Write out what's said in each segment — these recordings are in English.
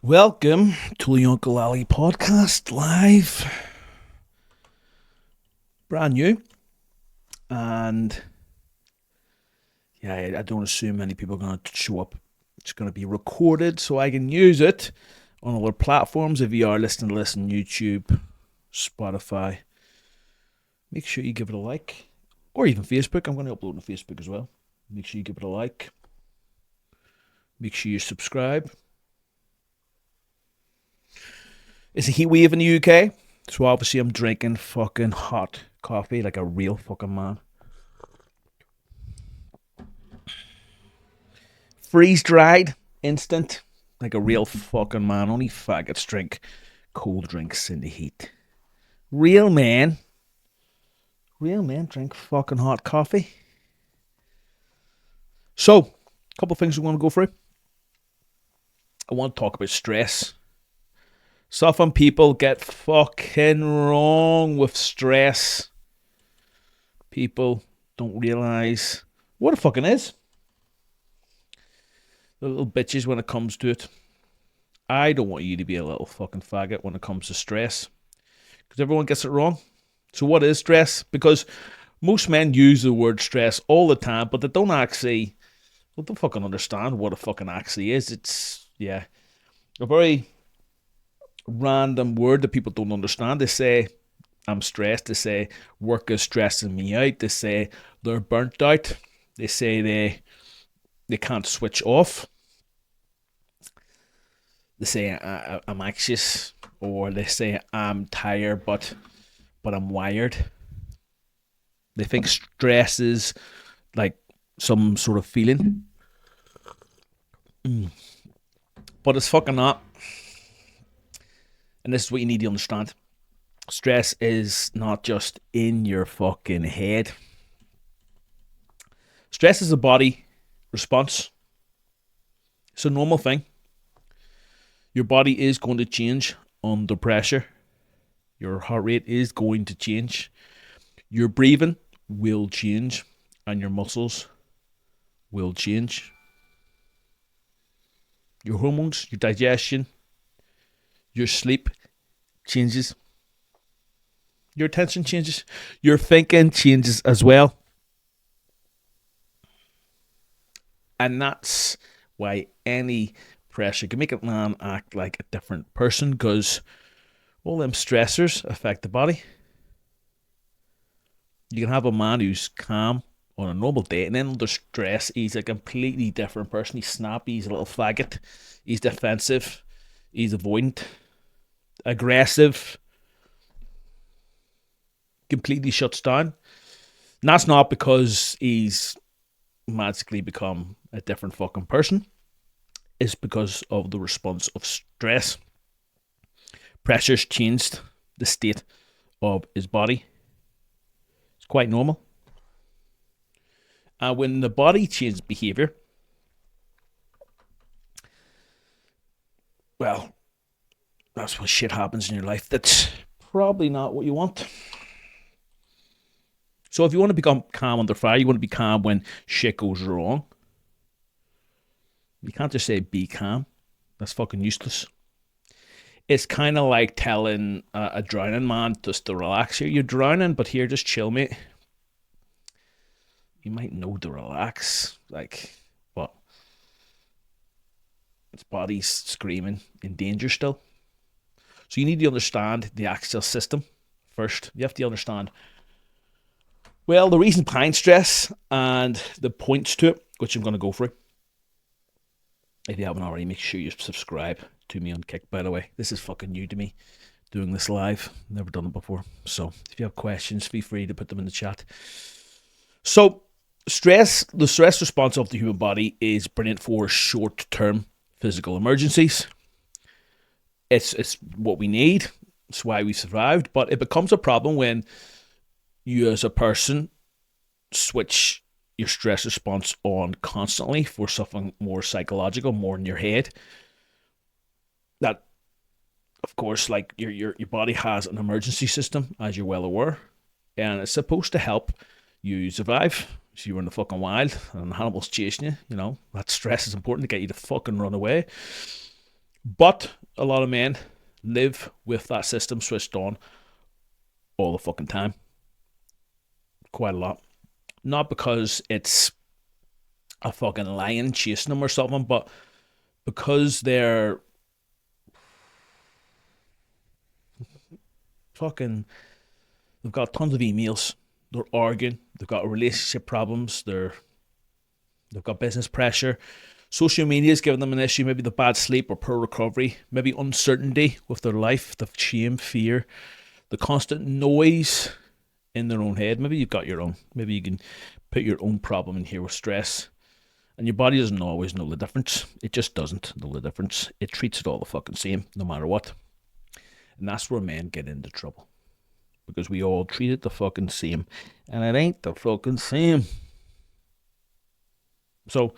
Welcome to the Uncle Ali podcast live. Brand new. And yeah, I don't assume many people are going to show up. It's going to be recorded so I can use it on other platforms. If you are listening to this on YouTube, Spotify, make sure you give it a like. Or even Facebook. I'm going to upload on Facebook as well. Make sure you give it a like. Make sure you subscribe. It's a heat wave in the UK, so obviously I'm drinking fucking hot coffee like a real fucking man. Freeze dried, instant, like a real fucking man. Only faggots drink cold drinks in the heat. Real men drink fucking hot coffee. So, a couple of things we want to go through. I want to talk about stress. Some people get fucking wrong with stress. People don't realise what it fucking is. The little bitches when it comes to it. I don't want you to be a little fucking faggot when it comes to stress. Because everyone gets it wrong. So what is stress? Because most men use the word stress all the time, but they don't fucking understand what it fucking actually is. It's, a very random word that people don't understand. They say, I'm stressed. They say, work is stressing me out. They say, they're burnt out. They say they can't switch off. They say, I'm anxious. Or they say, I'm tired, but I'm wired. They think stress is like some sort of feeling. But it's fucking not. And this is what you need to understand. Stress is not just in your fucking head. Stress is a body response. It's a normal thing. Your body is going to change under pressure. Your heart rate is going to change. Your breathing will change. And your muscles will change. Your hormones, your digestion, your sleep changes. Your attention changes. Your thinking changes as well. And that's why any pressure can make a man act like a different person, because all them stressors affect the body. You can have a man who's calm on a normal day, and then under stress, he's a completely different person. He's snappy, he's a little faggot, he's defensive, he's avoidant, aggressive, completely shuts down. And that's not because he's magically become a different fucking person. It's because of the response of stress. Pressure's changed the state of his body. It's quite normal. And when the body changes behaviour, well, that's when shit happens in your life that's probably not what you want. So if you want to become calm under fire, you want to be calm when shit goes wrong. You can't just say be calm. That's fucking useless. It's kind of like telling a drowning man just to relax. Here, you're drowning, but here, just chill, mate. You might know to relax. Like, what? Its body's screaming in danger still. So you need to understand the actual system first. You have to understand, well, the reason behind stress and the points to it, which I'm going to go through. If you haven't already, make sure you subscribe to me on Kick, by the way. This is fucking new to me, doing this live. Never done it before. So if you have questions, feel free to put them in the chat. So the stress response of the human body is brilliant for short-term physical emergencies. It's what we need. It's why we survived. But it becomes a problem when you as a person switch your stress response on constantly for something more psychological, more in your head. That, of course, like your body has an emergency system, as you're well aware, and it's supposed to help you survive. So you're in the fucking wild and an animal's chasing you, that stress is important to get you to fucking run away. But a lot of men live with that system switched on all the fucking time. Quite a lot. Not because it's a fucking lion chasing them or something, but because they're fucking, they've got tons of emails, they're arguing, they've got relationship problems, they've got business pressure. Social media is giving them an issue, maybe the bad sleep or poor recovery, maybe uncertainty with their life, the shame, fear, the constant noise in their own head. Maybe you've got your own. Maybe you can put your own problem in here with stress. And your body doesn't always know the difference. It just doesn't know the difference. It treats it all the fucking same, no matter what. And that's where men get into trouble. Because we all treat it the fucking same. And it ain't the fucking same. So,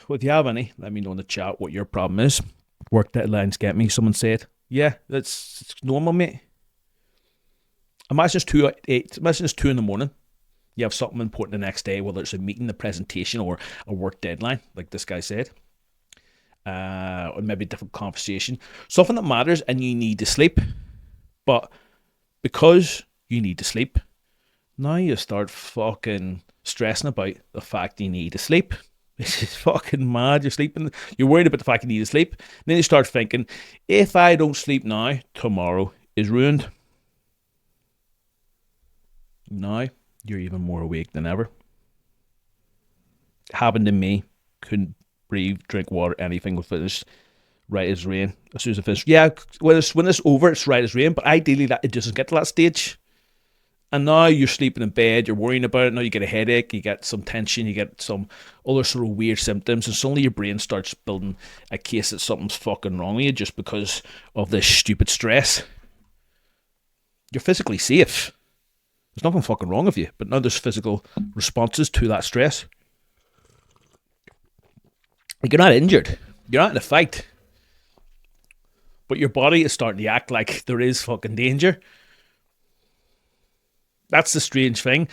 if you have any, let me know in the chat what your problem is. Work deadlines get me. Someone said, yeah, it's normal, mate. Imagine it's 2 in the morning. You have something important the next day, whether it's a meeting, a presentation, or a work deadline, like this guy said. Or maybe a different conversation. Something that matters and you need to sleep. But because you need to sleep, now you start fucking stressing about the fact you need to sleep. This is fucking mad. You're sleeping. You're worried about the fact you need to sleep. And then you start thinking, if I don't sleep now, tomorrow is ruined. Now you're even more awake than ever. Happened to me. Couldn't breathe, drink water, anything. Will finish right as rain. As soon as I finish, yeah. When it's over, it's right as rain. But ideally, that it doesn't get to that stage. And now you're sleeping in bed, you're worrying about it, now you get a headache, you get some tension, you get some other sort of weird symptoms, and suddenly your brain starts building a case that something's fucking wrong with you just because of this stupid stress. You're physically safe. There's nothing fucking wrong with you, but now there's physical responses to that stress. Like, you're not injured, you're not in a fight, but your body is starting to act like there is fucking danger. That's the strange thing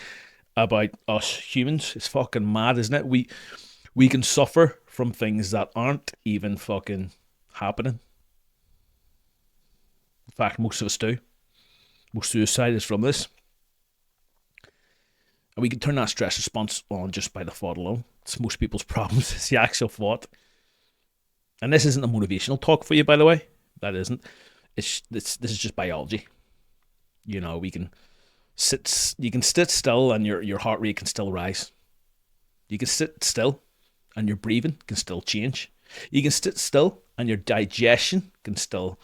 about us humans. It's fucking mad, isn't it? We can suffer from things that aren't even fucking happening. In fact, most of us do. Most suicide is from this. And we can turn that stress response on just by the thought alone. It's most people's problems. It's the actual thought. And this isn't a motivational talk for you, by the way. That isn't. This is just biology. You know, you can sit still and your heart rate can still rise. You can sit still and your breathing can still change. You can sit still and your digestion can still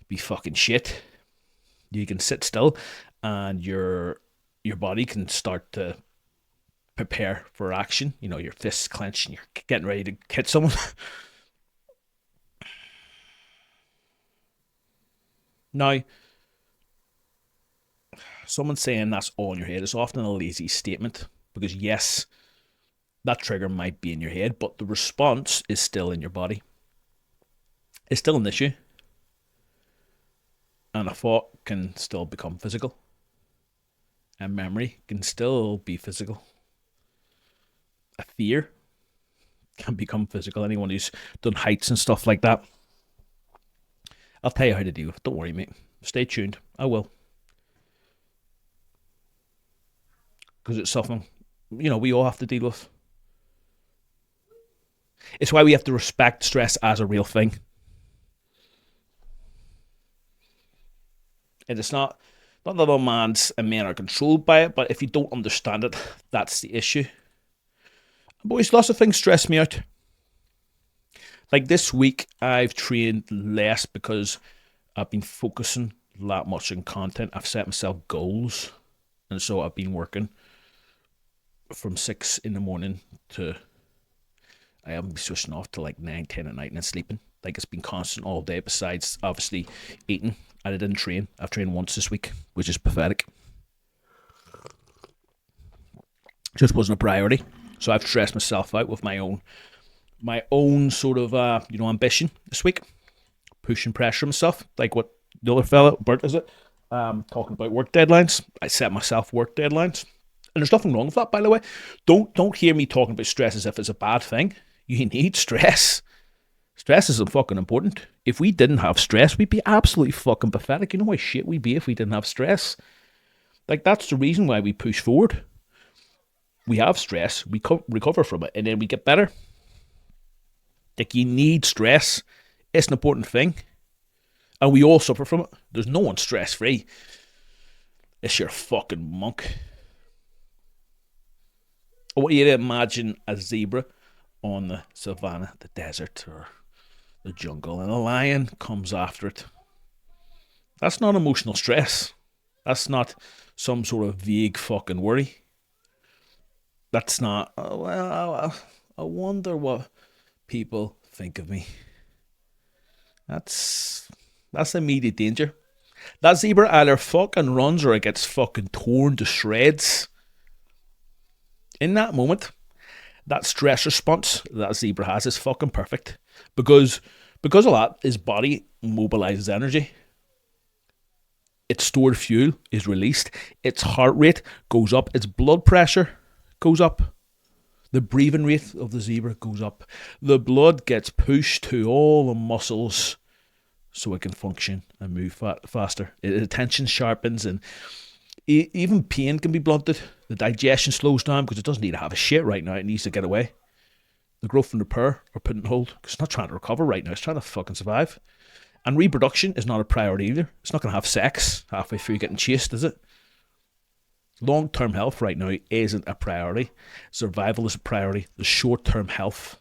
be fucking shit. You can sit still and your body can start to prepare for action. You know, your fists clenched and you're getting ready to hit someone. Now, someone saying that's all in your head is often a lazy statement because, yes, that trigger might be in your head, but the response is still in your body. It's still an issue. And a thought can still become physical. And memory can still be physical. A fear can become physical. Anyone who's done heights and stuff like that, I'll tell you how to deal with it. Don't worry, mate. Stay tuned. I will. Because it's something, you know, we all have to deal with. It's why we have to respect stress as a real thing. And it's not that all mans and men are controlled by it, but if you don't understand it, that's the issue. Boys, lots of things stress me out. Like this week, I've trained less because I've been focusing that much on content. I've set myself goals. And so I've been working from 6 in the morning to, I haven't been switching off to like 9, 10 at night and then sleeping. Like it's been constant all day besides obviously eating. And I didn't train. I've trained once this week, which is pathetic. Just wasn't a priority. So I've stressed myself out with my own sort of ambition this week, pushing pressure on myself, like what the other fella, Bert, is it? Talking about work deadlines. I set myself work deadlines, and there's nothing wrong with that, by the way. Don't hear me talking about stress as if it's a bad thing. You need stress. Stress is fucking important. If we didn't have stress, we'd be absolutely fucking pathetic. You know how shit we'd be if we didn't have stress? Like, that's the reason why we push forward. We have stress, we recover from it, and then we get better. Like, you need stress. It's an important thing. And we all suffer from it. There's no one stress-free. It's your fucking monk. I want you to imagine a zebra on the savannah, the desert, or the jungle, and a lion comes after it. That's not emotional stress. That's not some sort of vague fucking worry. That's not, oh, well, I wonder what people think of me. That's immediate danger. That zebra either fucking runs or it gets fucking torn to shreds. In that moment, that stress response that zebra has is fucking perfect. Because of that, his body mobilizes energy. Its stored fuel is released. Its heart rate goes up. Its blood pressure goes up. The breathing rate of the zebra goes up. The blood gets pushed to all the muscles so it can function and move faster. Attention sharpens, and even pain can be blunted. The digestion slows down because it doesn't need to have a shit right now. It needs to get away. The growth and repair are put on hold because it's not trying to recover right now. It's trying to fucking survive. And reproduction is not a priority either. It's not going to have sex halfway through getting chased, is it? Long-term health right now isn't a priority. Survival is a priority. The short-term health,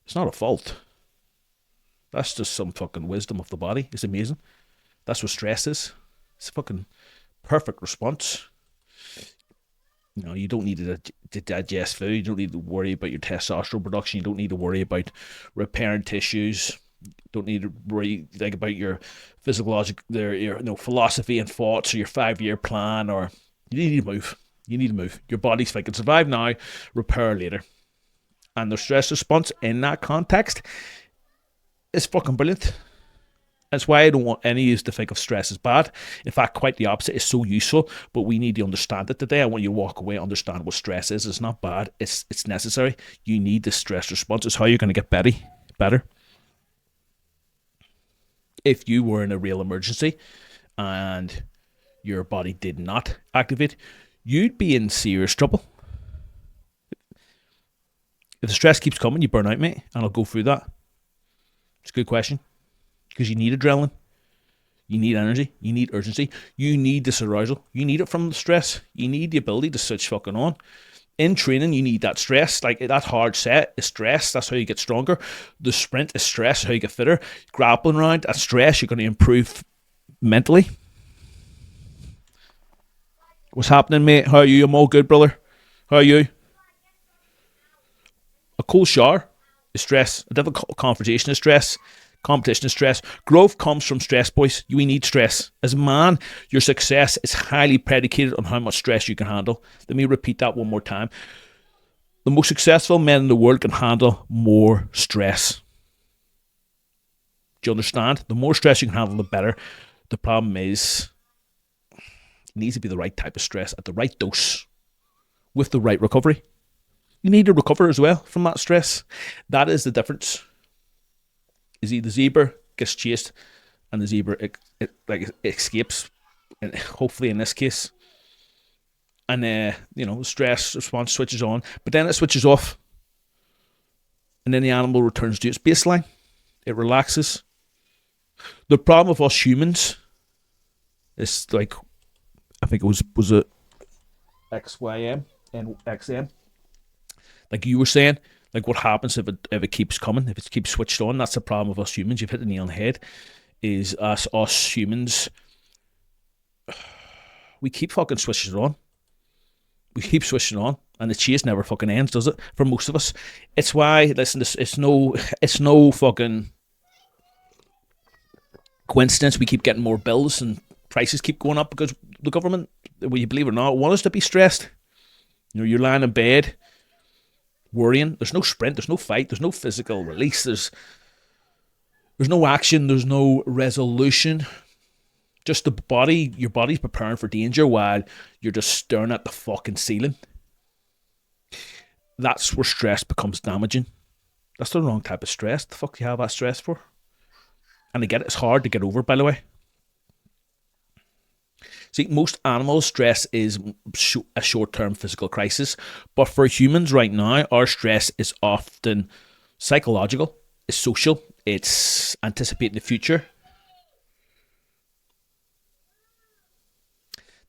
it's not a fault. That's just some fucking wisdom of the body. It's amazing. That's what stress is. It's a fucking perfect response. You know, you don't need to digest food. You don't need to worry about your testosterone production. You don't need to worry about repairing tissues. You don't need to worry about your physiological, your philosophy and thoughts, or your 5-year plan. Or you need to move. You need to move. Your body's thinking, survive now, repair later. And the stress response in that context is fucking brilliant. That's why I don't want any of you to think of stress as bad. In fact, quite the opposite. It's so useful, but we need to understand it today. I want you to walk away and understand what stress is. It's not bad. It's necessary. You need the stress response. It's how you're going to get better. If you were in a real emergency and your body did not activate, you'd be in serious trouble. If the stress keeps coming, you burn out, mate. And I'll go through that. It's a good question. Because you need adrenaline, you need energy, you need urgency, you need this arousal, you need it from the stress, you need the ability to switch fucking on. In training, you need that stress, like that hard set is stress, that's how you get stronger. The sprint is stress, how you get fitter. Grappling around, that's stress, you're going to improve mentally. What's happening, mate? How are you? I'm all good, brother. How are you? A cold shower is stress, a difficult confrontation is stress. Competition is stress. Growth comes from stress, boys. We need stress. As a man, your success is highly predicated on how much stress you can handle. Let me repeat that one more time. The most successful men in the world can handle more stress. Do you understand? The more stress you can handle, the better. The problem is, it needs to be the right type of stress at the right dose with the right recovery. You need to recover as well from that stress. That is the difference. Is the zebra gets chased and the zebra escapes, and hopefully in this case, and the stress response switches on, but then it switches off, and then the animal returns to its baseline. It relaxes. The problem with us humans is, like, I think it was it XYM and XM, like you were saying. Like, what happens if it keeps coming, if it keeps switched on? That's the problem with us humans. You've hit the nail on the head. Is us humans, we keep fucking switching it on. We keep switching on, and the chase never fucking ends, does it? For most of us, it's why. Listen, it's no fucking coincidence we keep getting more bills and prices keep going up because the government, whether you believe it or not, want us to be stressed. You're lying in bed, worrying. There's no sprint, there's no fight, there's no physical release, there's no action, there's no resolution. Just the body, your body's preparing for danger while you're just staring at the fucking ceiling. That's where stress becomes damaging. That's the wrong type of stress. The fuck do you have that stress for? And I get it, it's hard to get over, by the way. See, most animals, stress is a short-term physical crisis. But for humans right now, our stress is often psychological, it's social, it's anticipating the future.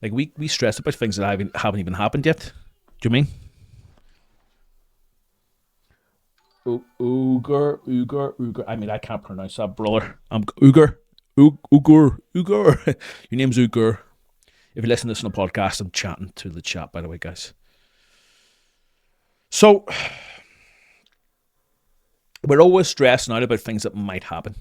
Like, we stress about things that haven't even happened yet. Do you mean? Uyghur. I mean, I can't pronounce that, brother. I'm Uyghur. Uyghur. Your name's Uyghur. If you listen to this on the podcast, I'm chatting to the chat, by the way, guys. So, we're always stressing out about things that might happen.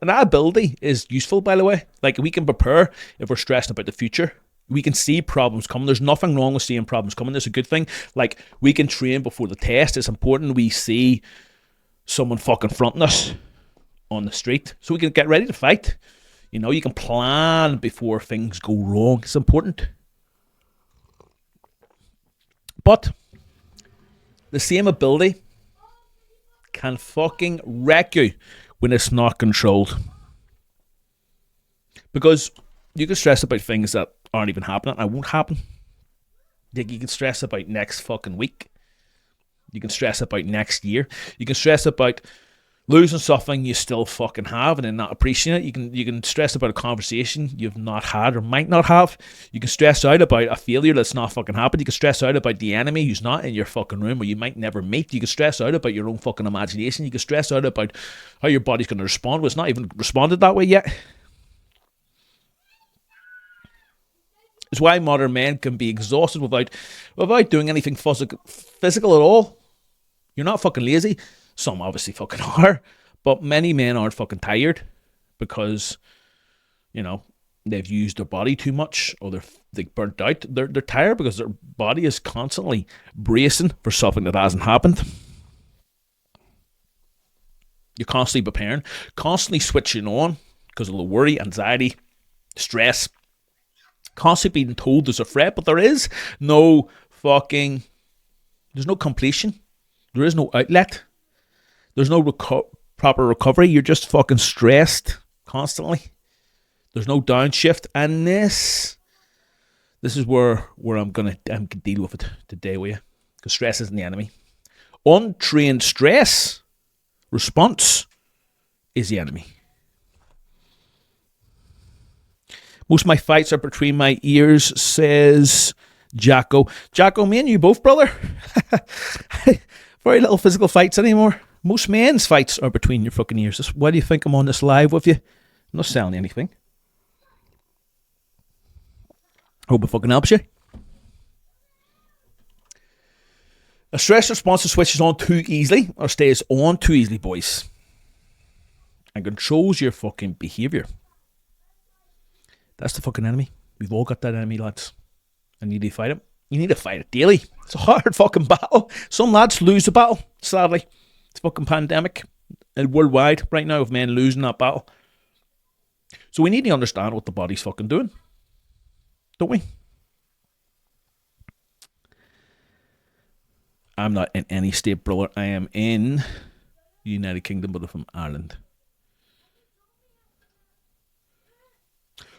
And that ability is useful, by the way. Like, we can prepare if we're stressing about the future. We can see problems coming. There's nothing wrong with seeing problems coming. That's a good thing. Like, we can train before the test. It's important we see someone fucking fronting us on the street so we can get ready to fight. You know, you can plan before things go wrong. It's important. But the same ability can fucking wreck you when it's not controlled. Because you can stress about things that aren't even happening and won't happen. Like, you can stress about next fucking week. You can stress about next year. You can stress about losing something you still fucking have and then not appreciate it. You can stress about a conversation you've not had or might not have. You can stress out about a failure that's not fucking happened. You can stress out about the enemy who's not in your fucking room or you might never meet. You can stress out about your own fucking imagination. You can stress out about how your body's going to respond. Well, it's not even responded that way yet. It's why modern men can be exhausted without doing anything physical at all. You're not fucking lazy. Some obviously fucking are. But many men aren't fucking tired because, you know, they've used their body too much or they're burnt out. They're tired because their body is constantly bracing for something that hasn't happened. You're constantly preparing, constantly switching on because of the worry, anxiety, stress. Constantly being told there's a threat, but there is no fucking, there's no completion. There is no outlet. There's no proper recovery. You're just fucking stressed constantly. There's no downshift. And this is where I'm going to deal with it today with you. Because stress isn't the enemy. Untrained stress response is the enemy. Most of my fights are between my ears, says Jacko. Jacko, me and you both, brother. Very little physical fights anymore. Most men's fights are between your fucking ears. Why do you think I'm on this live with you? I'm not selling anything. Hope it fucking helps you. A stress response switches on too easily or stays on too easily, boys, and controls your fucking behaviour. That's the fucking enemy. We've all got that enemy, lads. And you need to fight it. You need to fight it daily. It's a hard fucking battle. Some lads lose the battle, sadly. It's a fucking pandemic worldwide right now of men losing that battle. So we need to understand what the body's fucking doing. Don't we? I'm not in any state, brother. I am in the United Kingdom, but I'm from Ireland.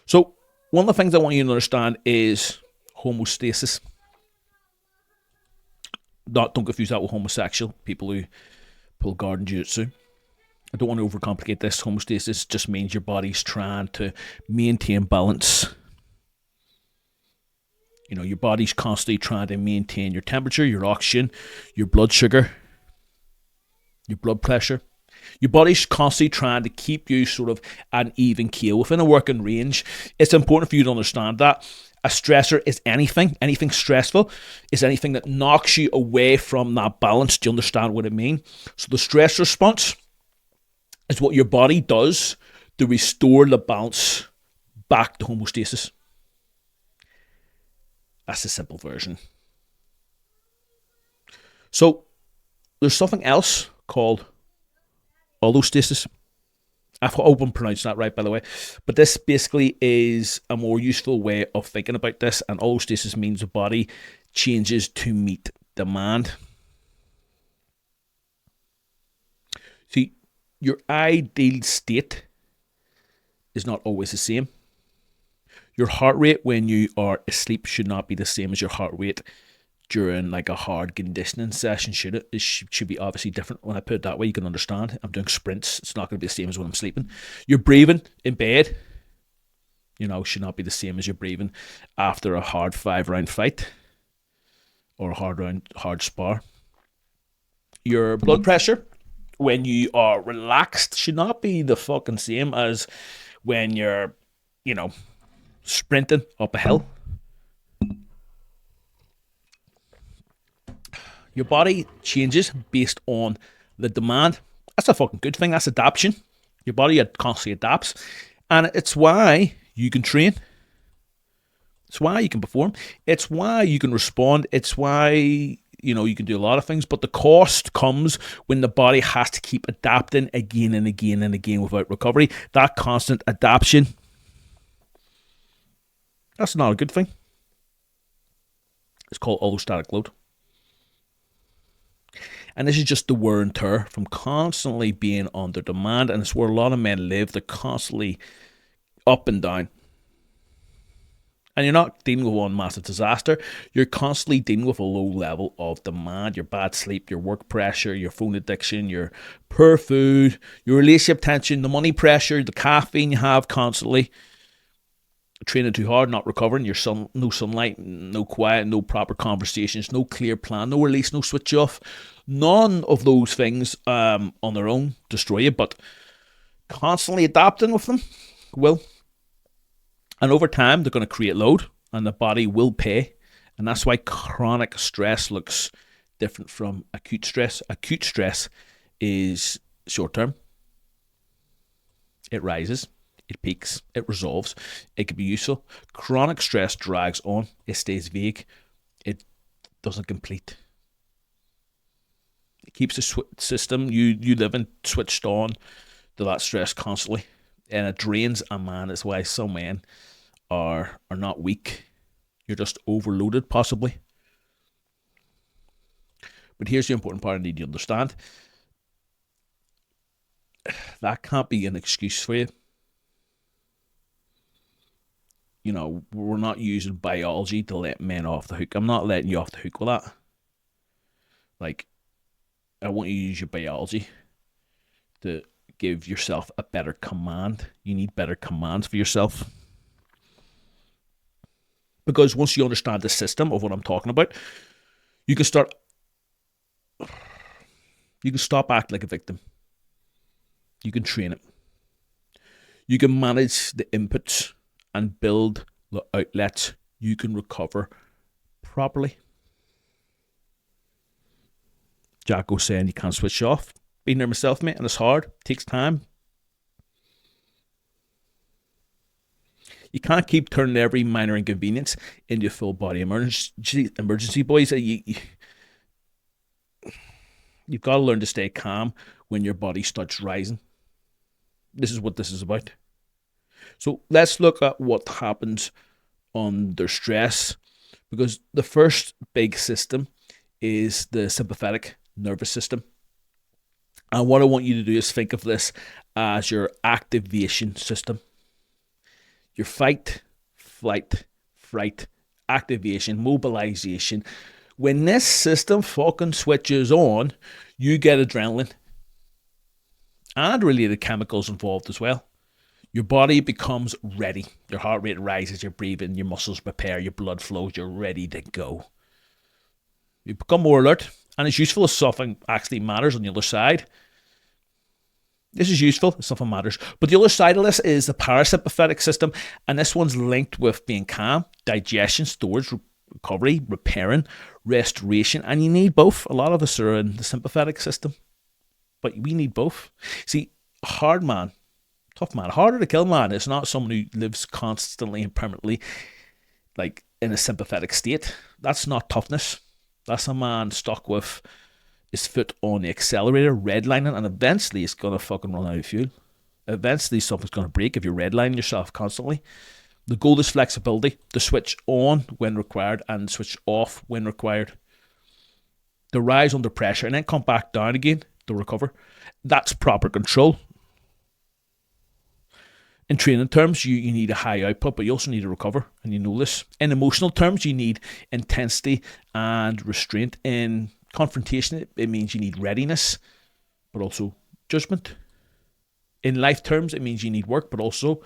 So, one of the things I want you to understand is homeostasis. Don't confuse that with homosexual, people who pull guard and jiu-jitsu. I don't want to overcomplicate this. Homeostasis just means your body's trying to maintain balance. You know, your body's constantly trying to maintain your temperature, your oxygen, your blood sugar, your blood pressure. Your body's constantly trying to keep you sort of at an even keel within a working range. It's important for you to understand that a stressor is anything stressful is anything that knocks you away from that balance. Do you understand what I mean? So the stress response is what your body does to restore the balance back to homeostasis. That's the simple version. So there's something else called allostasis. I hope I'm pronouncing that right, by the way. But this basically is a more useful way of thinking about this. And allostasis means the body changes to meet demand. See, your ideal state is not always the same. Your heart rate when you are asleep should not be the same as your heart rate during like a hard conditioning session, should it? It should be obviously different. When I put it that way, you can understand. I'm doing sprints. It's not going to be the same as when I'm sleeping. Your breathing in bed, should not be the same as your breathing after a hard 5-round fight or a hard spar. Your blood pressure when you are relaxed should not be the fucking same as when you're, sprinting up a hill. Your body changes based on the demand. That's a fucking good thing. That's adaptation. Your body constantly adapts. And it's why you can train. It's why you can perform. It's why you can respond. It's why, you can do a lot of things. But the cost comes when the body has to keep adapting again and again and again without recovery. That constant adaptation, that's not a good thing. It's called allostatic load. And this is just the wear and tear from constantly being under demand. And it's where a lot of men live. They're constantly up and down. And you're not dealing with one massive disaster. You're constantly dealing with a low level of demand. Your bad sleep, your work pressure, your phone addiction, your poor food, your relationship tension, the money pressure, the caffeine you have constantly. Training too hard, not recovering, no sunlight, no quiet, no proper conversations, no clear plan, no release, no switch off. None of those things on their own destroy you, but constantly adapting with them will. And over time, they're going to create load and the body will pay. And that's why chronic stress looks different from acute stress. Acute stress is short term. It rises. It peaks, it resolves, it can be useful. Chronic stress drags on, it stays vague, it doesn't complete. It keeps the system you live in switched on to that stress constantly, and it drains a man. That's why some men are not weak. You're just overloaded, possibly. But here's the important part I need you to understand. That can't be an excuse for you. We're not using biology to let men off the hook. I'm not letting you off the hook with that. Like, I want you to use your biology to give yourself a better command. You need better commands for yourself. Because once you understand the system of what I'm talking about, you can stop acting like a victim. You can train it. You can manage the inputs and build the outlets. You can recover properly. Jacko's saying you can't switch off. Been there myself, mate, and it's hard. It takes time. You can't keep turning every minor inconvenience into a full body emergency, boys. You've got to learn to stay calm when your body starts rising. This is what this is about. So let's look at what happens under stress, because the first big system is the sympathetic nervous system. And what I want you to do is think of this as your activation system. Your fight, flight, fright, activation, mobilization. When this system fucking switches on, you get adrenaline and related chemicals involved as well. Your body becomes ready. Your heart rate rises, your breathing, your muscles prepare, your blood flows, you're ready to go. You become more alert, and it's useful if something actually matters on the other side. This is useful if something matters. But the other side of this is the parasympathetic system, and this one's linked with being calm, digestion, storage, recovery, repairing, restoration, and you need both. A lot of us are in the sympathetic system, but we need both. See, a hard man, tough man, harder to kill man is not someone who lives constantly and permanently like in a sympathetic state. That's not toughness. That's a man stuck with his foot on the accelerator, redlining, and eventually it's going to fucking run out of fuel. Eventually something's going to break if you're redlining yourself constantly. The goal is flexibility, to switch on when required and switch off when required. To rise under pressure and then come back down again to recover. That's proper control. In training terms, you need a high output, but you also need to recover, and you know this. In emotional terms, you need intensity and restraint. In confrontation, it means you need readiness, but also judgment. In life terms, it means you need work, but also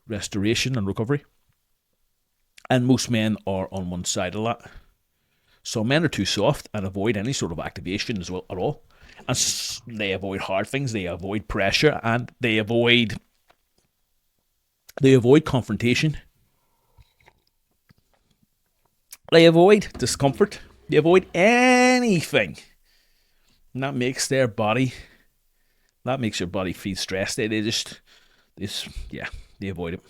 restoration and recovery. And most men are on one side of that. Some men are too soft and avoid any sort of activation as well at all. And they avoid hard things, they avoid pressure, and they avoid confrontation. They avoid discomfort. They avoid anything. And that makes your body feel stressed. They avoid it.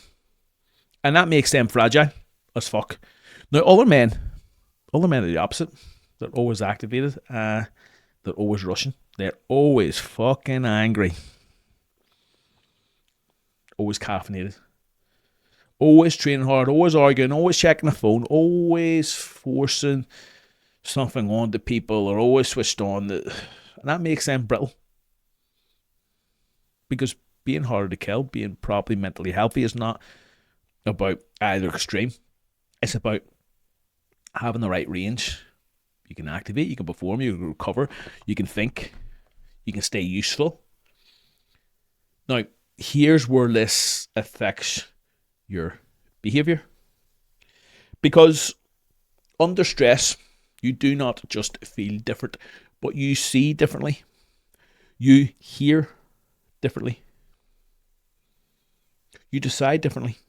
And that makes them fragile as fuck. Now, other men are the opposite. They're always activated. They're always rushing. They're always fucking angry. Always caffeinated. Always training hard. Always arguing. Always checking the phone. Always forcing something on to people. Or always switched on. And that makes them brittle. Because being harder to kill, being properly mentally healthy is not about either extreme. It's about having the right range. You can activate, you can perform, you can recover, you can think, you can stay useful. Now, here's where this affects your behaviour. Because under stress, you do not just feel different, but you see differently. You hear differently. You decide differently.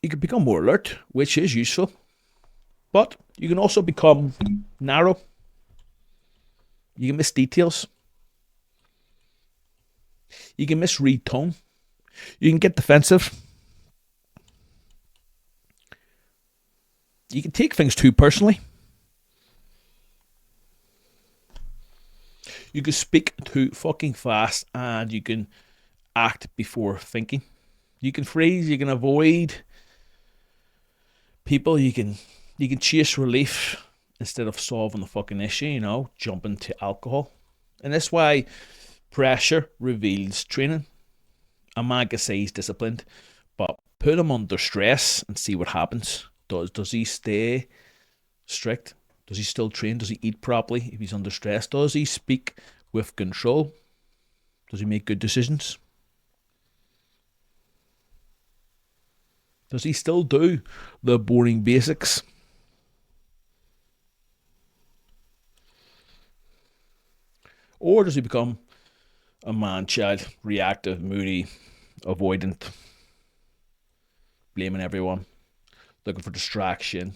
You can become more alert, which is useful. But you can also become narrow. You can miss details. You can misread tone. You can get defensive. You can take things too personally. You can speak too fucking fast, and you can act before thinking. You can freeze, you can avoid people, you can chase relief instead of solving the fucking issue, jumping to alcohol. And that's why pressure reveals training. A man can say he's disciplined, but put him under stress and see what happens. Does he stay strict? Does he still train? Does he eat properly if he's under stress? Does he speak with control? Does he make good decisions? Does he still do the boring basics? Or does he become a man-child, reactive, moody, avoidant, blaming everyone, looking for distraction?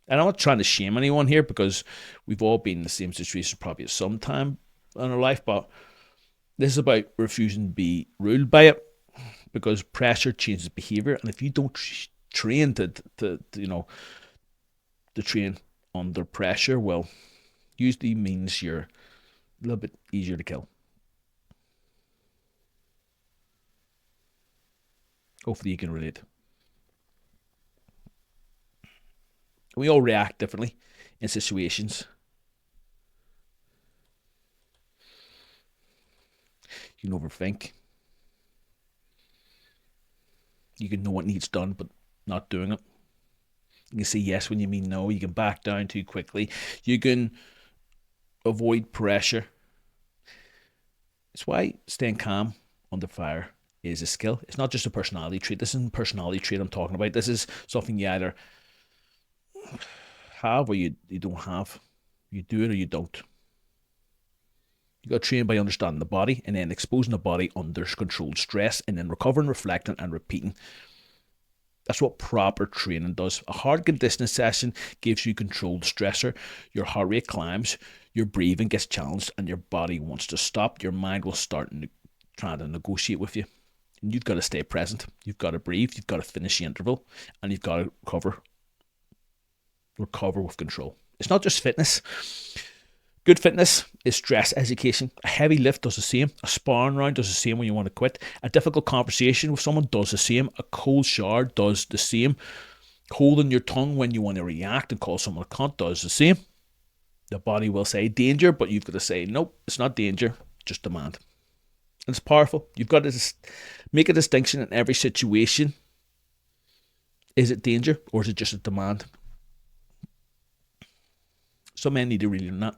And I'm not trying to shame anyone here, because we've all been in the same situation probably at some time in our life, but this is about refusing to be ruled by it, because pressure changes behavior. And if you don't train to train under pressure, well, usually means you're a little bit easier to kill. Hopefully you can relate. We all react differently in situations. You can overthink. You can know what needs done, but not doing it. You can say yes when you mean no. You can back down too quickly. You can avoid pressure. It's why staying calm under fire is a skill. It's not just a personality trait. This isn't a personality trait I'm talking about. This is something you either have or you don't have. You do it or you don't. You got to train by understanding the body and then exposing the body under controlled stress and then recovering, reflecting and repeating. That's what proper training does. A hard conditioning session gives you controlled stressor. Your heart rate climbs, your breathing gets challenged, and your body wants to stop. Your mind will start trying to negotiate with you. And you've got to stay present. You've got to breathe. You've got to finish the interval. And you've got to recover with control. It's not just fitness. Good fitness is stress education. A heavy lift does the same. A sparring round does the same when you want to quit. A difficult conversation with someone does the same. A cold shower does the same. Holding your tongue when you want to react and call someone a cunt does the same. The body will say danger, but you've got to say, nope, it's not danger, just demand. And it's powerful. You've got to make a distinction in every situation. Is it danger or is it just a demand? Some men need to really learn that.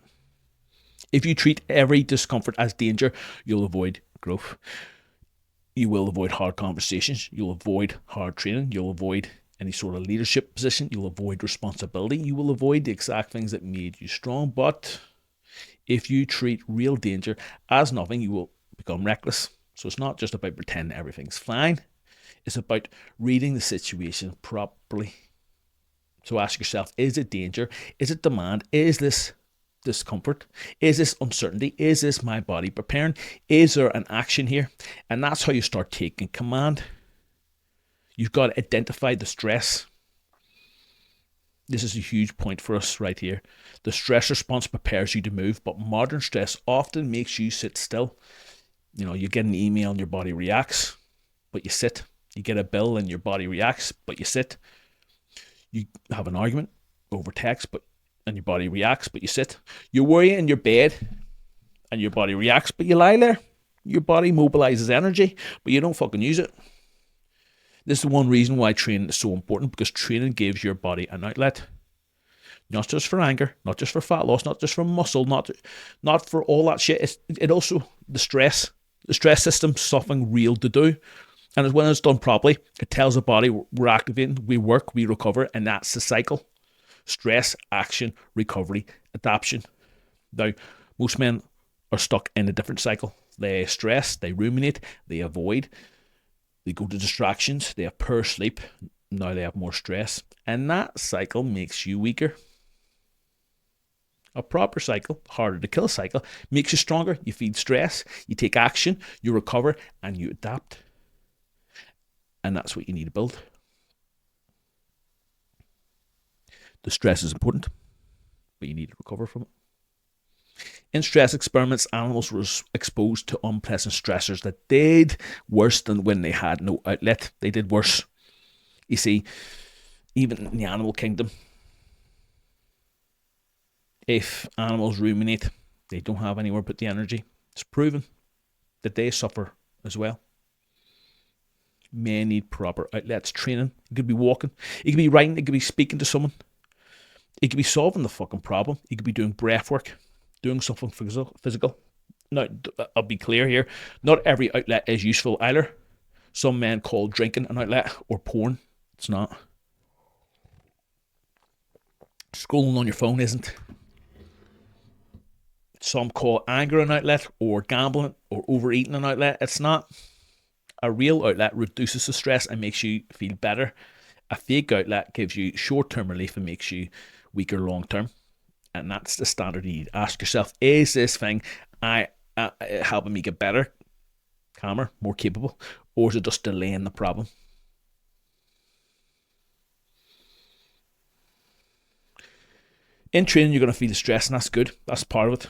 If you treat every discomfort as danger, you'll avoid growth. You will avoid hard conversations. You'll avoid hard training. You'll avoid any sort of leadership position. You'll avoid responsibility. You will avoid the exact things that made you strong. But if you treat real danger as nothing, you will become reckless. So it's not just about pretending everything's fine. It's about reading the situation properly. So ask yourself, is it danger? Is it demand? Is this discomfort? Is this uncertainty? Is this my body preparing? Is there an action here? And that's how you start taking command. You've got to identify the stress. This is a huge point for us right here. The stress response prepares you to move, but modern stress often makes you sit still. You get an email and your body reacts, but you sit. You get a bill and your body reacts, but you sit. You have an argument over text, and your body reacts, but you sit. You worry in your bed and your body reacts, but you lie there. Your body mobilizes energy, but you don't fucking use it. This is one reason why training is so important, because training gives your body an outlet. Not just for anger, not just for fat loss, not just for muscle, not for all that shit. It also, the stress system, something real to do. And when it's done properly, it tells the body we're activating, we work, we recover, and that's the cycle. Stress, action, recovery, adaptation. Now, most men are stuck in a different cycle. They stress, they ruminate, they avoid, they go to distractions, they have poor sleep, now they have more stress. And that cycle makes you weaker. A proper cycle, harder to kill cycle, makes you stronger. You feed stress, you take action, you recover, and you adapt. And that's what you need to build. The stress is important, but you need to recover from it. In stress experiments, animals were exposed to unpleasant stressors that did worse than when they had no outlet. They did worse. You see, even in the animal kingdom, if animals ruminate, they don't have anywhere but the energy. It's proven that they suffer as well. Men need proper outlets, training. It could be walking, it could be writing, it could be speaking to someone. It could be solving the fucking problem. You could be doing breath work, doing something physical. Now, I'll be clear here. Not every outlet is useful either. Some men call drinking an outlet or porn. It's not. Scrolling on your phone isn't. Some call anger an outlet or gambling or overeating an outlet. It's not. A real outlet reduces the stress and makes you feel better. A fake outlet gives you short-term relief and makes you weaker long-term. And that's the standard you need. Ask yourself, is this thing helping me get better, calmer, more capable, or is it just delaying the problem? In training, you're going to feel the stress, and that's good. That's part of it.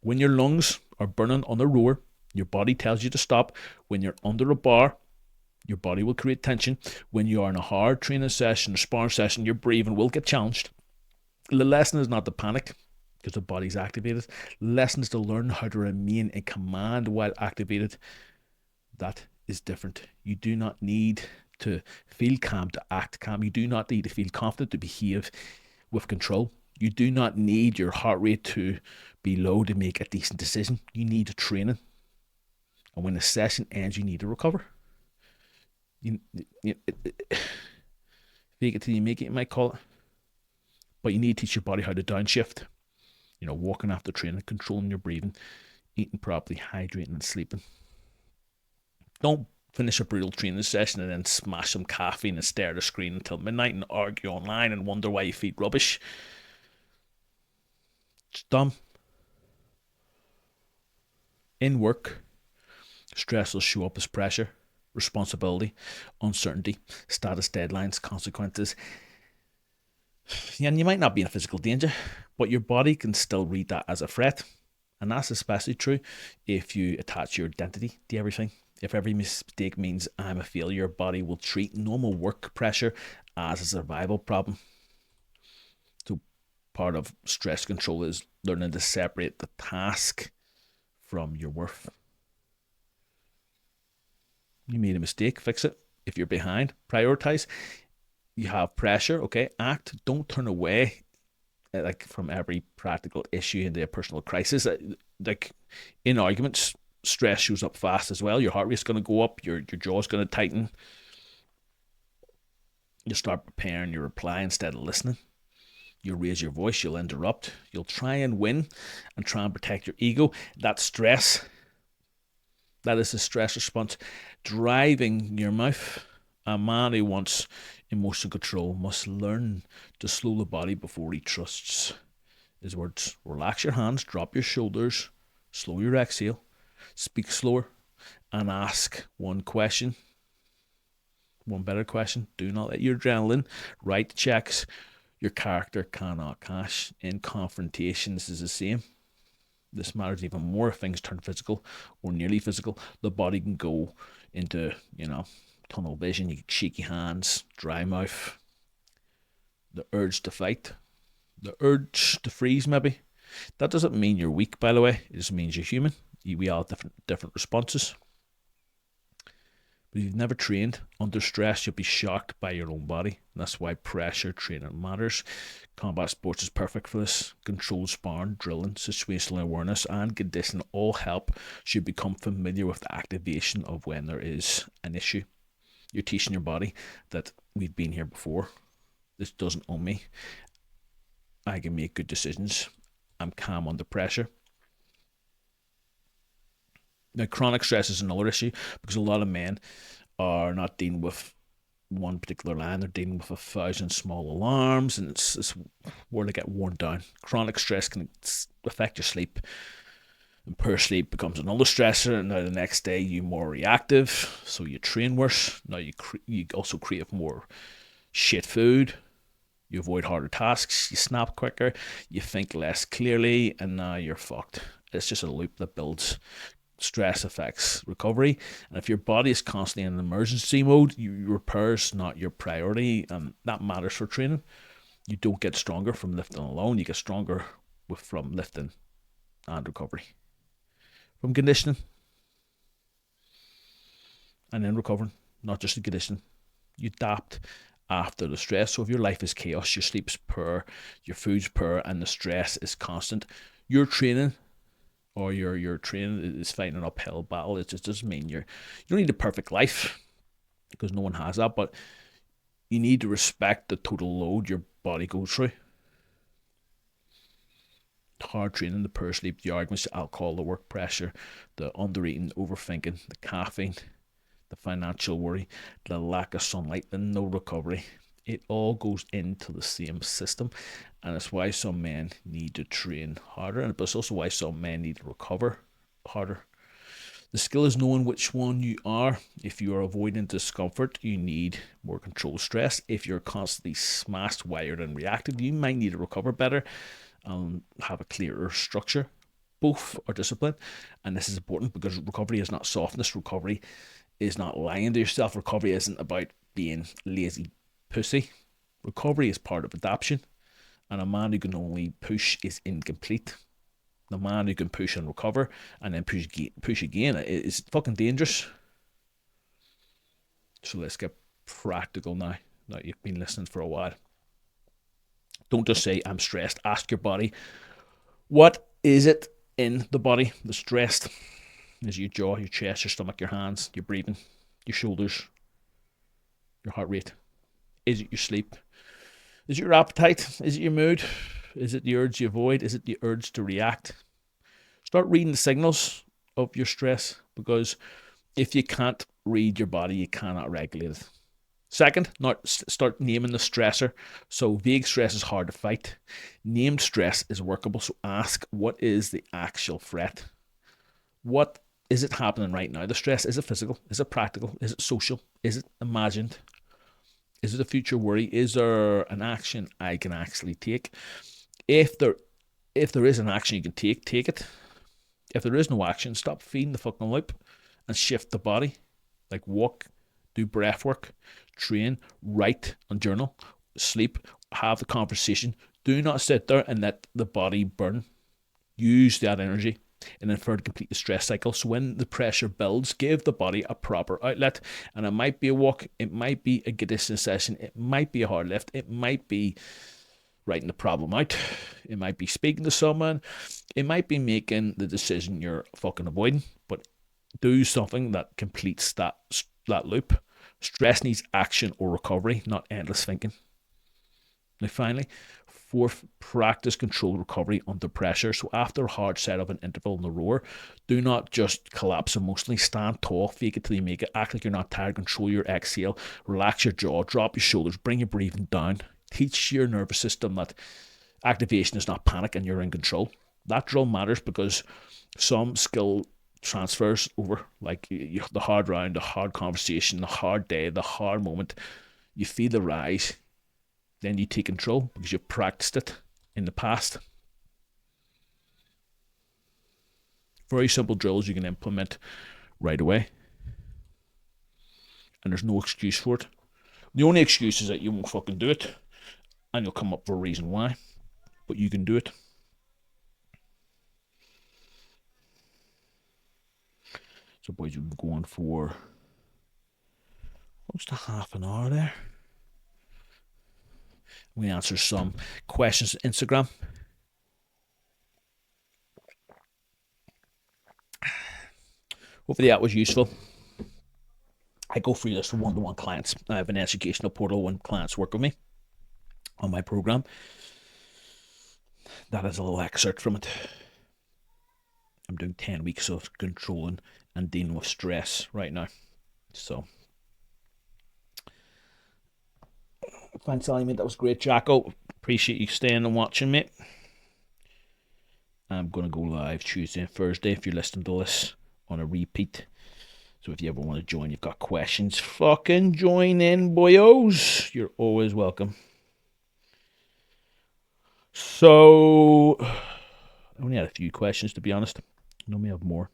When your lungs are burning on the roar, your body tells you to stop. When you're under a bar, your body will create tension. When you are in a hard training session or sparring session, your breathing will get challenged. The lesson is not to panic because the body's activated. The lesson is to learn how to remain in command while activated. That is different. You do not need to feel calm to act calm. You do not need to feel confident to behave with control. You do not need your heart rate to be low to make a decent decision. You need training. And when the session ends, you need to recover. Fake it till you make it, you might call it. But you need to teach your body how to downshift. Walking after training, controlling your breathing, eating properly, hydrating and sleeping. Don't finish a brutal training session and then smash some caffeine and stare at a screen until midnight and argue online and wonder why you feel rubbish. It's dumb. In work, stress will show up as pressure, responsibility, uncertainty, status, deadlines, consequences. And you might not be in a physical danger, but your body can still read that as a threat. And that's especially true if you attach your identity to everything. If every mistake means I'm a failure, your body will treat normal work pressure as a survival problem. So part of stress control is learning to separate the task from your worth. You made a mistake, fix it. If you're behind, prioritize. You have pressure, okay, act. Don't turn away like from every practical issue into a personal crisis. Like in arguments, stress shows up fast as well. Your heart rate's going to go up, your jaw's going to tighten. You start preparing your reply instead of listening. You'll raise your voice, you'll interrupt, you'll try and win and try and protect your ego. That's stress. That is the stress response driving your mouth. A man who wants emotional control must learn to slow the body before he trusts his words. Relax your hands, drop your shoulders, slow your exhale, speak slower, and ask one question. One better question. Do not let your adrenaline write checks your character cannot cash. In confrontation, this is the same. This matters even more if things turn physical or nearly physical. The body can go into, tunnel vision. You get shaky hands, dry mouth, the urge to fight, the urge to freeze maybe. That doesn't mean you're weak, by the way. It just means you're human. We all have different responses. But if you've never trained under stress, you'll be shocked by your own body. And that's why pressure training matters. Combat sports is perfect for this. Controlled sparring, drilling, situational awareness, and conditioning all help you become familiar with the activation of when there is an issue. You're teaching your body that we've been here before. This doesn't own me. I can make good decisions. I'm calm under pressure. Now, chronic stress is another issue because a lot of men are not dealing with one particular line. They're dealing with 1,000 small alarms, and it's where they get worn down. Chronic stress can affect your sleep, and poor sleep becomes another stressor. And now the next day you're more reactive, so you train worse. Now you also crave more shit food. You avoid harder tasks. You snap quicker. You think less clearly, and now you're fucked. It's just a loop that builds. Stress affects recovery, and if your body is constantly in emergency mode, your repairs not your priority, and that matters for training. You don't get stronger from lifting alone. You get stronger from lifting and recovery, from conditioning, and then recovering. Not just the conditioning. You adapt after the stress. So if your life is chaos, your sleep's poor, your food's poor, and the stress is constant, your training or your training is fighting an uphill battle. It just doesn't mean you don't need a perfect life, because no one has that, but you need to respect the total load your body goes through. Hard training, the poor sleep, the arguments, the alcohol, the work pressure, the undereating, overthinking, the caffeine, the financial worry, the lack of sunlight, the no recovery. It all goes into the same system, and it's why some men need to train harder, but it's also why some men need to recover harder. The skill is knowing which one you are. If you are avoiding discomfort, you need more controlled stress. If you're constantly smashed, wired, and reactive, you might need to recover better and have a clearer structure. Both are discipline, and this is important because recovery is not softness. Recovery is not lying to yourself. Recovery isn't about being lazy pussy. Recovery is part of adaptation, and a man who can only push is incomplete. The man who can push and recover and then push again is fucking dangerous. So let's get practical now. Now you've been listening for a while. Don't just say I'm stressed. Ask your body, what is it in the body that's stressed? Is it your jaw, your chest, your stomach, your hands, your breathing, your shoulders, your heart rate? Is it your sleep? Is it your appetite? Is it your mood? Is it the urge you avoid? Is it the urge to react? Start reading the signals of your stress, because if you can't read your body, you cannot regulate it. Second, start naming the stressor. So vague stress is hard to fight. Named stress is workable. So ask, what is the actual threat? What is it happening right now? The stress, is it physical? Is it practical? Is it social? Is it imagined? Is it a future worry? Is there an action I can actually take? If there is an action you can take it. If there is no action, stop feeding the fucking loop and shift the body. Like walk, do breath work, train, write and journal, sleep, have the conversation. Do not sit there and let the body burn. Use that energy and then for to complete the stress cycle. So when the pressure builds, give the body a proper outlet. And it might be a walk, it might be a good distance session, it might be a hard lift, it might be writing the problem out, it might be speaking to someone, it might be making the decision you're fucking avoiding, but do something that completes that loop. Stress needs action or recovery, not endless thinking. Now finally, fourth, practice controlled recovery under pressure. So after a hard setup and interval in the rower, do not just collapse emotionally. Stand tall, fake it till you make it. Act like you're not tired. Control your exhale. Relax your jaw. Drop your shoulders. Bring your breathing down. Teach your nervous system that activation is not panic and you're in control. That drill matters because some skill transfers over, like the hard round, the hard conversation, the hard day, the hard moment. You feel the rise, then you take control because you've practiced it in the past. Very simple drills you can implement right away. And there's no excuse for it. The only excuse is that you won't fucking do it. And you'll come up with a reason why. But you can do it. So boys, you can go on for close to half an hour there. We answer some questions on Instagram. Hopefully that was useful. I go through this for one-to-one clients. I have an educational portal when clients work with me on my program. That is a little excerpt from it. I'm doing 10 weeks of controlling and dealing with stress right now. So thanks, Ali, mate. That was great, Jacko. Appreciate you staying and watching, mate. I'm going to go live Tuesday and Thursday if you're listening to this on a repeat. So if you ever want to join, you've got questions, fucking join in, boyos. You're always welcome. So, I only had a few questions, to be honest. I know we have more.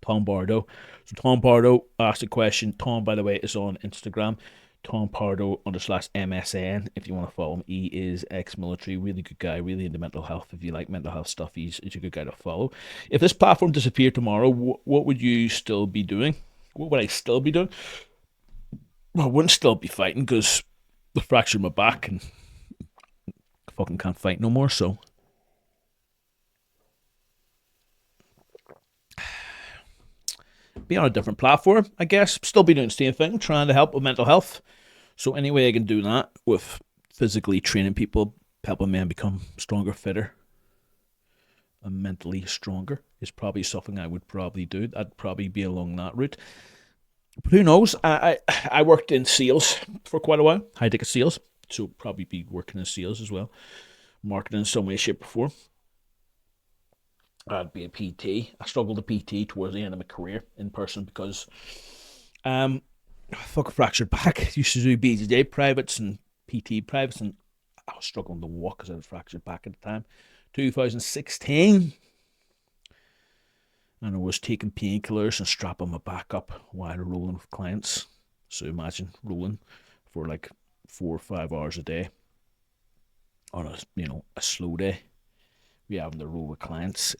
Tom Bardo. So Tom Bardo asked a question. Tom, by the way, is on Instagram. Tom Pardo _MSN if you want to follow him. He is ex-military, really good guy, really into mental health. If you like mental health stuff, he's a good guy to follow. If this platform disappeared tomorrow, what would you still be doing? What would I still be doing? Well, I wouldn't still be fighting because I fractured my back and I fucking can't fight no more, so be on a different platform, I guess. Still be doing the same thing, trying to help with mental health. So any way I can do that with physically training people, helping men become stronger, fitter, and mentally stronger is probably something I would probably do. I'd probably be along that route. But who knows? I worked in sales for quite a while, high ticket sales. So probably be working in sales as well. Marketing in some way, shape, or form. I'd be a PT. I struggled to PT towards the end of my career in person because fuck, fractured back. Used to do BJJ privates and PT privates, and I was struggling to walk because I had a fractured back at the time. 2016. And I was taking painkillers and strapping my back up while rolling with clients. So imagine rolling for like 4 or 5 hours a day on a slow day. We having to roll with clients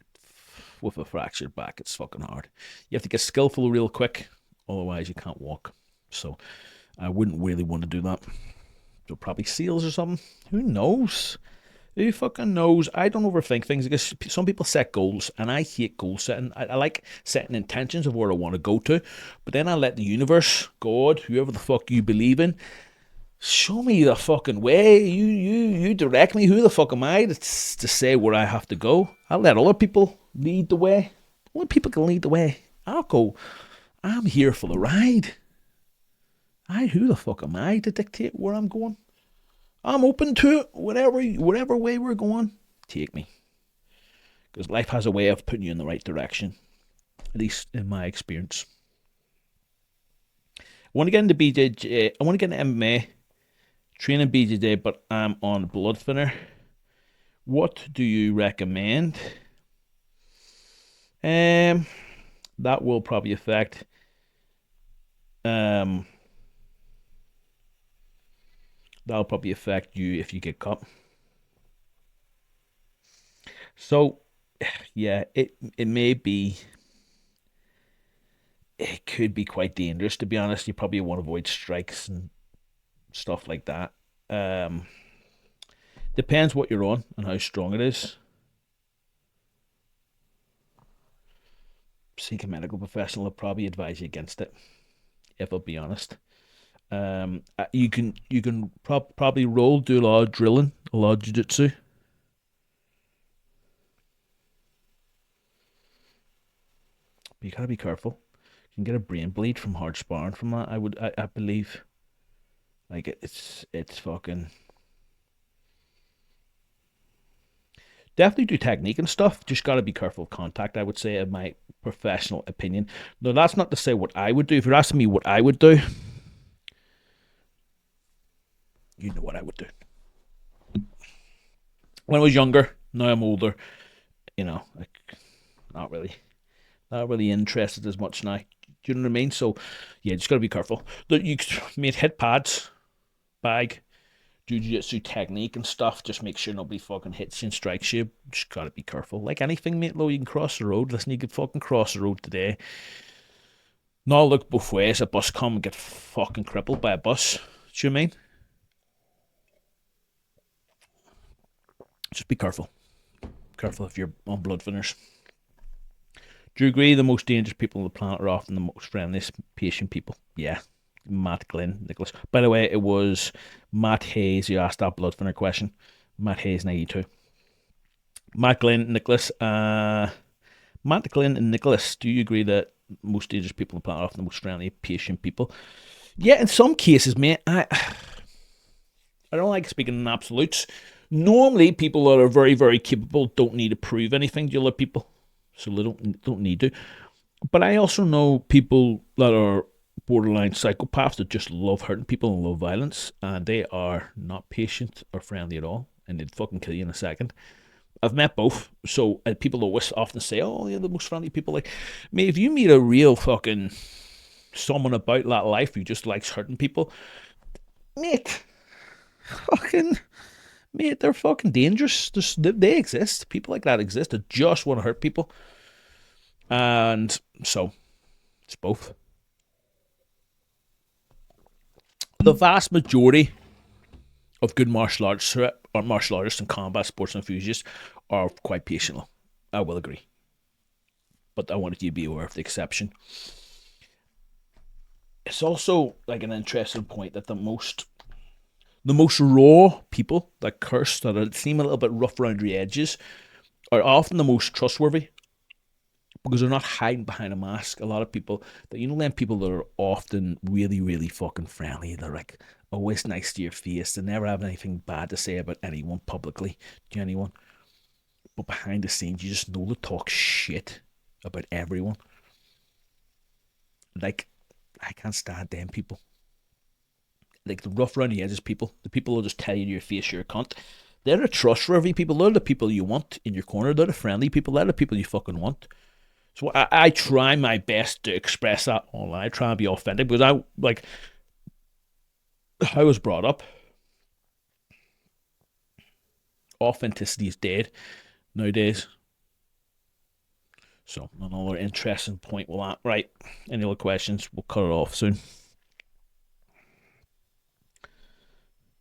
with a fractured back. It's fucking hard. You have to get skillful real quick, otherwise you can't walk. So I wouldn't really want to do that. So probably sales or something. Who knows? Who fucking knows? I don't overthink things. I guess some people set goals, and I hate goal setting. I like setting intentions of where I want to go to, but then I let the universe, God, whoever the fuck you believe in, show me the fucking way. You direct me. Who the fuck am I to say where I have to go? I'll let other people lead the way. Only people can lead the way. I'll go. I'm here for the ride. Who the fuck am I to dictate where I'm going? I'm open to it. Whatever way we're going, take me. Because life has a way of putting you in the right direction. At least in my experience. I want to get into BJJ. I want to get into MMA. Training BJJ, but I'm on blood thinner. What do you recommend? That will probably affect That'll probably affect you if you get caught. So, yeah, it may be, it could be quite dangerous, to be honest. You probably want to avoid strikes and stuff like that. Um, Depends what you're on and how strong it is. Seek a medical professional will probably advise you against it, if I'll be honest. You can probably roll, do a lot of drilling, a lot of jiu-jitsu. But you gotta be careful. You can get a brain bleed from hard sparring from that. I believe. Like it's fucking definitely do technique and stuff. Just gotta be careful of contact. I would say, in my professional opinion. No, that's not to say what I would do. If you're asking me what I would do, you know what I would do. When I was younger, now I'm older. Like not really, not really interested as much now. Do you know what I mean? So, yeah, just gotta be careful. Look, you made hit pads, bag, jiu-jitsu technique and stuff. Just make sure nobody fucking hits you and strikes you. Just gotta be careful. Like anything, mate, though, you can cross the road. Listen, you could fucking cross the road today. Not look both ways. A bus come and get fucking crippled by a bus. Do you know what I mean? Just be careful. Careful if you're on blood thinners. Do you agree the most dangerous people on the planet are often the most friendliest, patient people? Yeah. Matt Glynn, Nicholas. By the way, it was Matt Hayes who asked that blood thinner question. Matt Hayes, 92. Matt Glynn, Nicholas. Matt Glynn and Nicholas, do you agree that most dangerous people on the planet are often the most friendly, patient people? Yeah, in some cases, mate. I don't like speaking in absolutes. Normally, people that are very, very capable don't need to prove anything to other people, so they don't need to. But I also know people that are borderline psychopaths that just love hurting people and love violence, and they are not patient or friendly at all, and they'd fucking kill you in a second. I've met both, so people always often say, "Oh, yeah, the most friendly people." Like, me, if you meet a real fucking someone about that life who just likes hurting people, mate, fucking mate, they're fucking dangerous. They exist. People like that exist that just want to hurt people, and so it's both. The vast majority of good martial arts or martial artists and combat sports enthusiasts are quite patient. I will agree, but I wanted you to be aware of the exception. It's also like an interesting point that the most raw people that curse that seem a little bit rough around the edges are often the most trustworthy because they're not hiding behind a mask. A lot of people that them people that are often really, really fucking friendly. They're like always nice to your face. They never have anything bad to say about anyone publicly to anyone. But behind the scenes, you just know they talk shit about everyone. Like, I can't stand them people. Like the rough around the edges people, the people who just tell you to your face you're a cunt. They're the trustworthy people. They're the people you want in your corner. They're the friendly people. They're the people you fucking want. So I try my best to express that online. I try and be authentic because I was brought up. Authenticity is dead nowadays. So another interesting point with that. Right. Any other questions? We'll cut it off soon.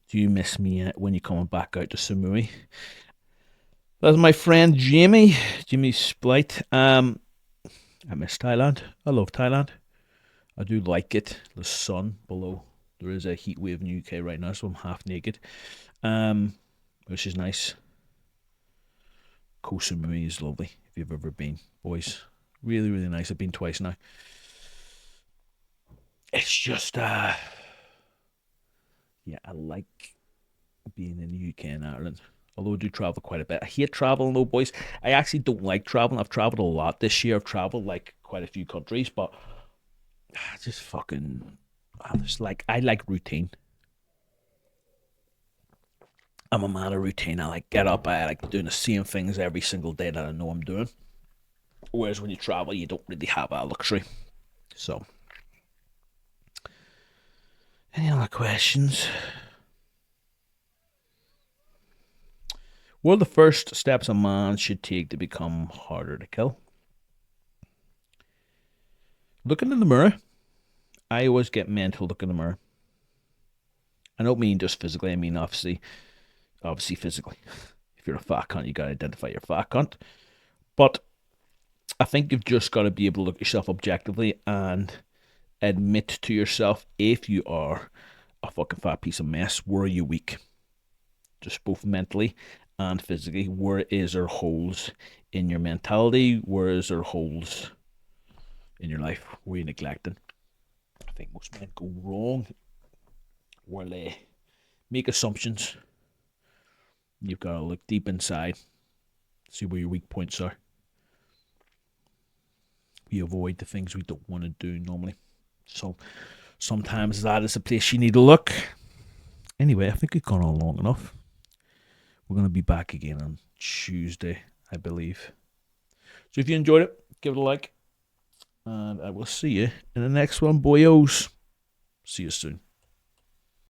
Do you miss me when you're coming back out to Samui? That's my friend Jamie. Jimmy Splight. I miss Thailand. I love Thailand. I do like it. The sun below. There is a heat wave in the UK right now, so I'm half naked. Which is nice. Koh Samui is lovely. If you've ever been, boys, really, really nice. I've been twice now. It's just, yeah, I like being in the UK and Ireland. Although I do travel quite a bit. I hate traveling though, boys. I actually don't like traveling. I've traveled a lot this year. I've traveled like quite a few countries, but I just fucking, I like routine. I'm a man of routine. I like get up. I like doing the same things every single day that I know I'm doing. Whereas when you travel, you don't really have that luxury. So, any other questions? What are the first steps a man should take to become harder to kill? Looking in the mirror. I always get men to look in the mirror. I don't mean just physically. I mean obviously physically. If you're a fat cunt, you gotta identify your fat cunt. But I think you've just got to be able to look at yourself objectively and admit to yourself if you are a fucking fat piece of mess. Where are you weak? Just both mentally and physically. Where is there holes in your mentality? Where is there holes in your life? Where are you neglecting? I think most men go wrong where they make assumptions. You've got to look deep inside, see where your weak points are. We avoid the things we don't want to do normally. So sometimes that is a place you need to look. Anyway, I think we've gone on long enough. We're going to be back again on Tuesday, I believe. So if you enjoyed it, give it a like. And I will see you in the next one, boyos. See you soon.